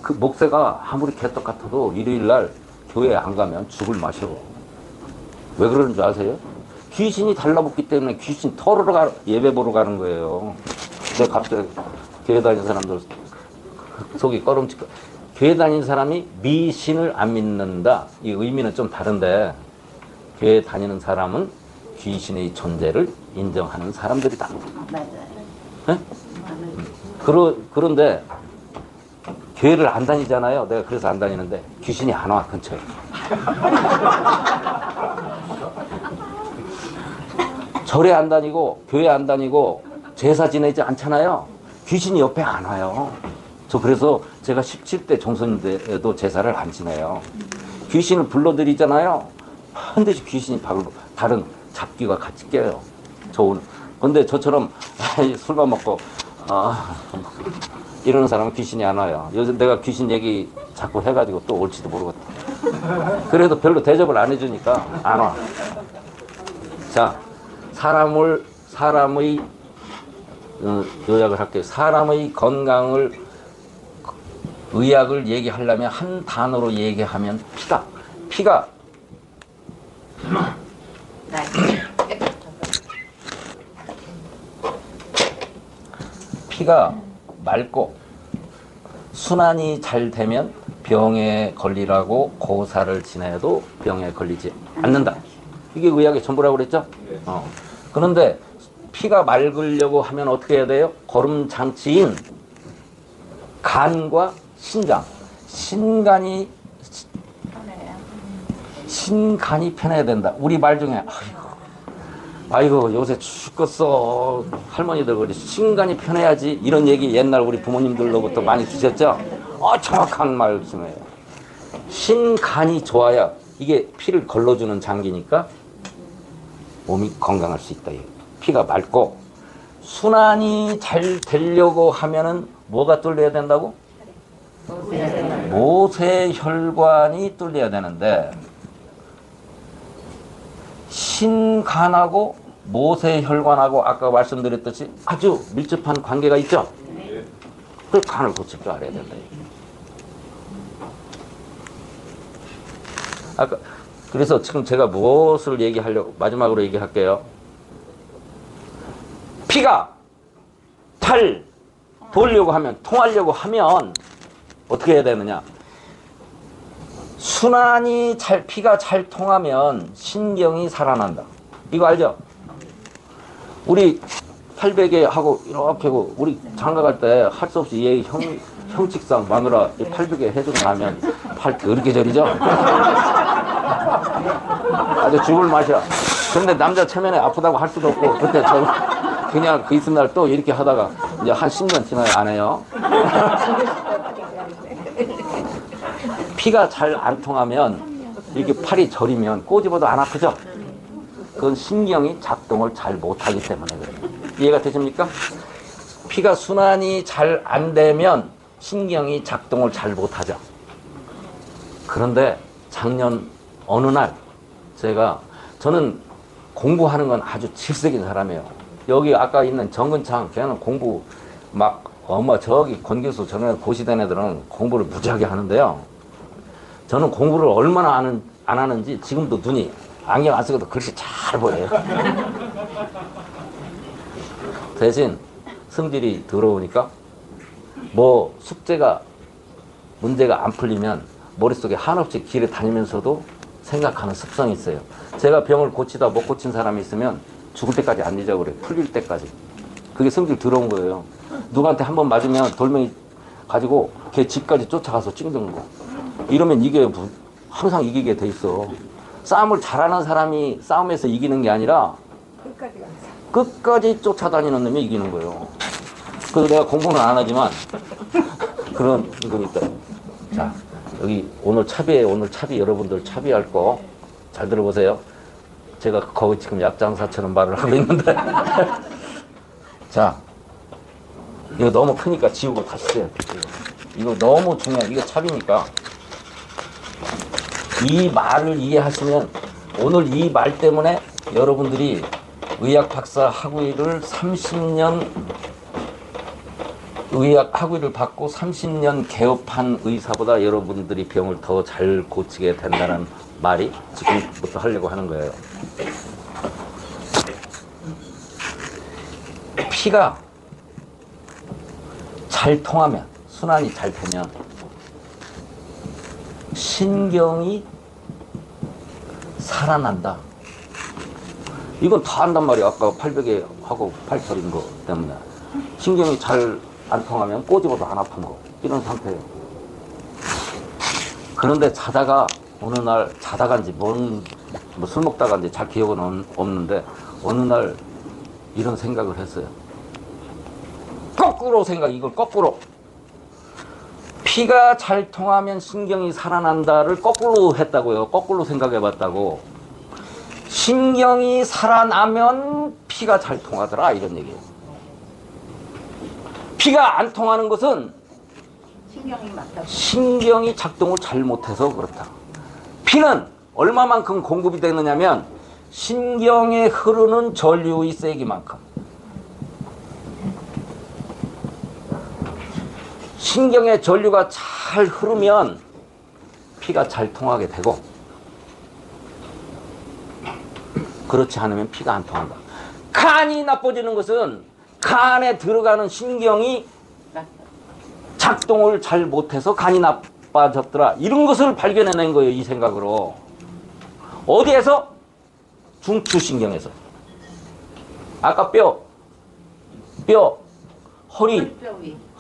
A: 그 목사가 아무리 개떡 같아도 일요일날 교회 안 가면 죽을 맛이요. 왜 그러는 줄 아세요? 귀신이 달라붙기 때문에 귀신 털으러 예배 보러 가는 거예요. 근데 갑자기 교회 다니는 사람들 속이 꺼름칙. 교회 다니는 사람이 미신을 안 믿는다. 이 의미는 좀 다른데, 교회 다니는 사람은 귀신의 존재를 인정하는 사람들이다.
C: 맞아요.
A: 네? 그런데 교회를 안 다니잖아요. 내가 그래서 안 다니는데 귀신이 안 와, 근처에. 절에 안 다니고 교회 안 다니고 제사 지내지 않잖아요. 귀신이 옆에 안 와요. 저 그래서 제가 17대 종선인데도 제사를 안 지내요. 귀신을 불러들이잖아요. 반드시 귀신이 다른 잡귀가 같이 껴요. 근데 저처럼 술만 먹고 이러는 사람은 귀신이 안 와요. 요즘 내가 귀신 얘기 자꾸 해가지고 또 올지도 모르겠다. 그래도 별로 대접을 안 해주니까 안 와. 자, 사람의 요약을 할게요. 사람의 건강을 의학을 얘기하려면 한 단어로 얘기하면 피가 맑고 순환이 잘 되면 병에 걸리라고 고사를 지내도 병에 걸리지 않는다. 이게 의학의 전부라고 그랬죠? 그런데 피가 맑으려고 하면 어떻게 해야 돼요? 거름장치인 간과 신간이 편해야 된다. 우리 말 중에 아이고 요새 죽겠어 할머니들 그래 신간이 편해야지 이런 얘기 옛날 우리 부모님들로부터 많이 드셨죠? 정확한 말씀이에요. 신간이 좋아야 이게 피를 걸러주는 장기니까 몸이 건강할 수 있다. 피가 맑고 순환이 잘 되려고 하면은 뭐가 뚫려야 된다고? 모세혈관이 뚫려야 되는데 신간하고 모세혈관하고 아까 말씀드렸듯이 아주 밀접한 관계가 있죠? 그 간을 고칠 줄 알아야 된다. 그래서 지금 제가 무엇을 마지막으로 얘기할게요. 피가 잘 통하려고 하면 어떻게 해야 되느냐? 피가 잘 통하면 신경이 살아난다. 이거 알죠? 우리 800에 하고 이렇게 하고 우리 장가 갈 때 할 수 없이 얘 형칙상 마누라 800에 해주고 나면 팔 이렇게 저리죠? 아주 죽을 맛이야. 근데 남자 체면에 아프다고 할 수도 없고 그때 저 그냥 그 있는 날 또 이렇게 하다가 이제 한 10년 지나야 안 해요. 피가 잘 안 통하면 이렇게 팔이 저리면 꼬집어도 안 아프죠? 그건 신경이 작동을 잘 못하기 때문에 그래요. 이해가 되십니까? 피가 순환이 잘 안 되면 신경이 작동을 잘 못하죠. 그런데 작년 어느 날 저는 공부하는 건 아주 질색인 사람이에요. 여기 아까 있는 정근창 걔는 공부 막 저기 권교수 저런 고시된 애들은 공부를 무지하게 하는데요. 저는 공부를 얼마나 안 하는지 지금도 눈이 안경 안 쓰고도 글씨 잘 보여요. 대신 성질이 더러우니까 뭐 숙제가 문제가 안 풀리면 머릿속에 한없이 길에 다니면서도 생각하는 습성이 있어요. 제가 병을 고치다 못 고친 사람이 있으면 죽을 때까지 안 잊어버려요. 풀릴 때까지. 그게 성질 더러운 거예요. 누구한테 한번 맞으면 돌멩이 가지고 걔 집까지 쫓아가서 찡드는 거. 이러면 이게 항상 이기게 돼 있어. 싸움을 잘하는 사람이 싸움에서 이기는 게 아니라 끝까지 쫓아다니는 놈이 이기는 거예요. 그래서 내가 공부는 안 하지만 그런 건 있다. 자, 여기 오늘 차비 여러분들 차비할 거 잘 들어보세요. 제가 거기 지금 약장사처럼 말을 하고 있는데 자, 이거 너무 크니까 지우고 다시 써요. 이거 너무 중요해. 이거 차비니까 이 말을 이해하시면 오늘 이 말 때문에 여러분들이 의학 박사 학위를 30년 의학 학위를 받고 30년 개업한 의사보다 여러분들이 병을 더 잘 고치게 된다는 말이 지금부터 하려고 하는 거예요. 피가 잘 통하면, 순환이 잘 되면 신경이 살아난다. 이건 다 한단 말이야. 아까 800에 하고 8철인 거 때문에. 신경이 잘 안 통하면 꼬집어도 안 아픈 거. 이런 상태예요. 그런데 자다가 어느 날 자다간지 뭐 술 먹다간지 잘 기억은 없는데 어느 날 이런 생각을 했어요. 거꾸로 이걸 거꾸로. 피가 잘 통하면 신경이 살아난다를 거꾸로 했다고요. 거꾸로 생각해 봤다고. 신경이 살아나면 피가 잘 통하더라 이런 얘기예요. 피가 안 통하는 것은 신경이 작동을 잘 못해서 그렇다. 피는 얼마만큼 공급이 되느냐면 신경에 흐르는 전류의 세기만큼. 신경의 전류가 잘 흐르면 피가 잘 통하게 되고 그렇지 않으면 피가 안 통한다. 간이 나빠지는 것은 간에 들어가는 신경이 작동을 잘 못해서 간이 나빠졌더라. 이런 것을 발견해낸 거예요. 이 생각으로. 어디에서? 중추신경에서. 아까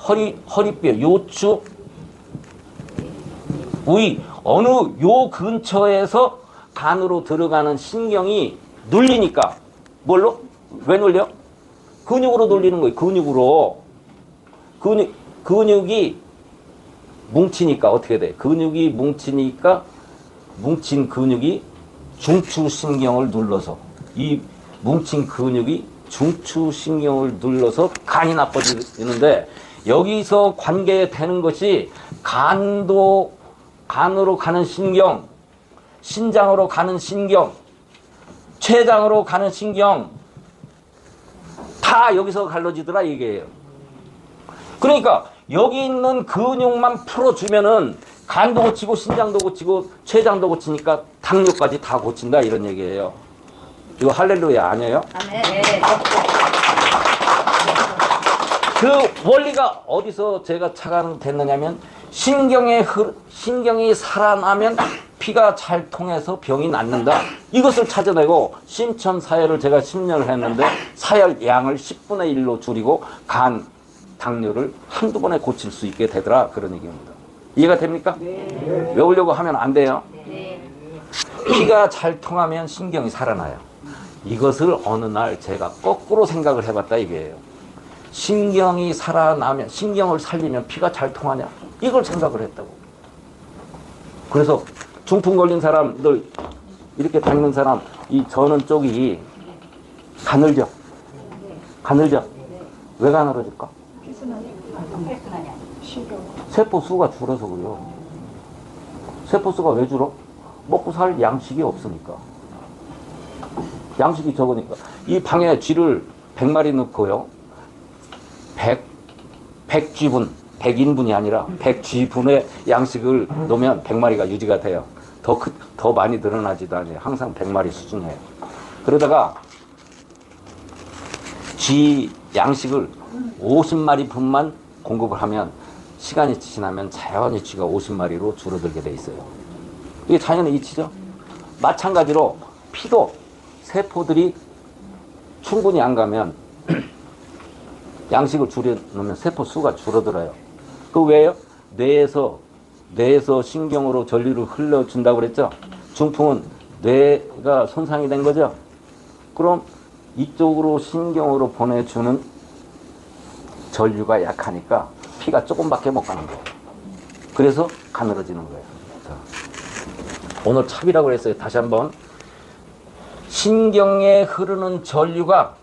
A: 허리뼈, 요추, 위, 어느 요 근처에서 간으로 들어가는 신경이 눌리니까, 뭘로? 왜 눌려? 근육으로 눌리는 거예요. 근육으로. 근육이 뭉치니까 어떻게 돼? 근육이 뭉치니까 뭉친 근육이 중추신경을 눌러서 이 뭉친 근육이 중추신경을 눌러서 간이 나빠지는데 여기서 관계되는 것이 간으로 가는 신경, 신장으로 가는 신경, 췌장으로 가는 신경 다 여기서 갈라지더라 이게요. 그러니까 여기 있는 근육만 풀어주면은 간도 고치고 신장도 고치고 췌장도 고치니까 당뇨까지 다 고친다 이런 얘기예요. 이거 할렐루야 아니에요?
C: 네.
A: 그 원리가 어디서 제가 착안됐느냐면 신경이 살아나면 피가 잘 통해서 병이 낫는다. 이것을 찾아내고 심천 사열을 제가 10년을 했는데 사열 양을 10분의 1로 줄이고 간 당뇨를 한두 번에 고칠 수 있게 되더라. 그런 얘기입니다. 이해가 됩니까? 네. 외우려고 하면 안 돼요.
C: 네.
A: 피가 잘 통하면 신경이 살아나요. 이것을 어느 날 제가 거꾸로 생각을 해봤다 이게요. 신경이 살아나면, 신경을 살리면 피가 잘 통하냐? 이걸 생각을 했다고. 그래서 중풍 걸린 사람들, 이렇게 다니는 사람, 이 저는 쪽이 가늘죠? 가늘죠? 왜 가늘어질까? 세포수가 줄어서 그래요. 세포수가 왜 줄어? 먹고 살 양식이 없으니까. 양식이 적으니까. 이 방에 쥐를 100마리 넣고요. 100쥐분, 100인분이 아니라 100쥐분의 양식을 넣으면 100마리가 유지가 돼요. 더 많이 늘어나지도 않아요. 항상 100마리 수준이에요. 그러다가 쥐 양식을 50마리 분만 공급을 하면 시간이 지나면 자연히 쥐가 50마리로 줄어들게 돼 있어요. 이게 자연의 이치죠. 마찬가지로 피도 세포들이 충분히 안 가면 양식을 줄여놓으면 세포 수가 줄어들어요. 그 왜요? 뇌에서 신경으로 전류를 흘려준다고 그랬죠. 중풍은 뇌가 손상이 된 거죠. 그럼 이쪽으로 신경으로 보내주는 전류가 약하니까 피가 조금밖에 못 가는 거예요. 그래서 가늘어지는 거예요. 자, 오늘 찹이라고 그랬어요. 다시 한번. 신경에 흐르는 전류가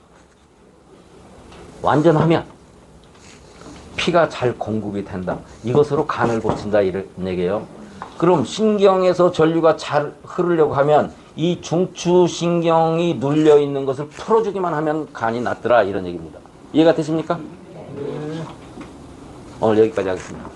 A: 완전하면 피가 잘 공급이 된다. 이것으로 간을 고친다 이런 얘기예요. 그럼 신경에서 전류가 잘 흐르려고 하면 이 중추신경이 눌려 있는 것을 풀어주기만 하면 간이 낫더라 이런 얘기입니다. 이해가 되십니까? 오늘 여기까지 하겠습니다.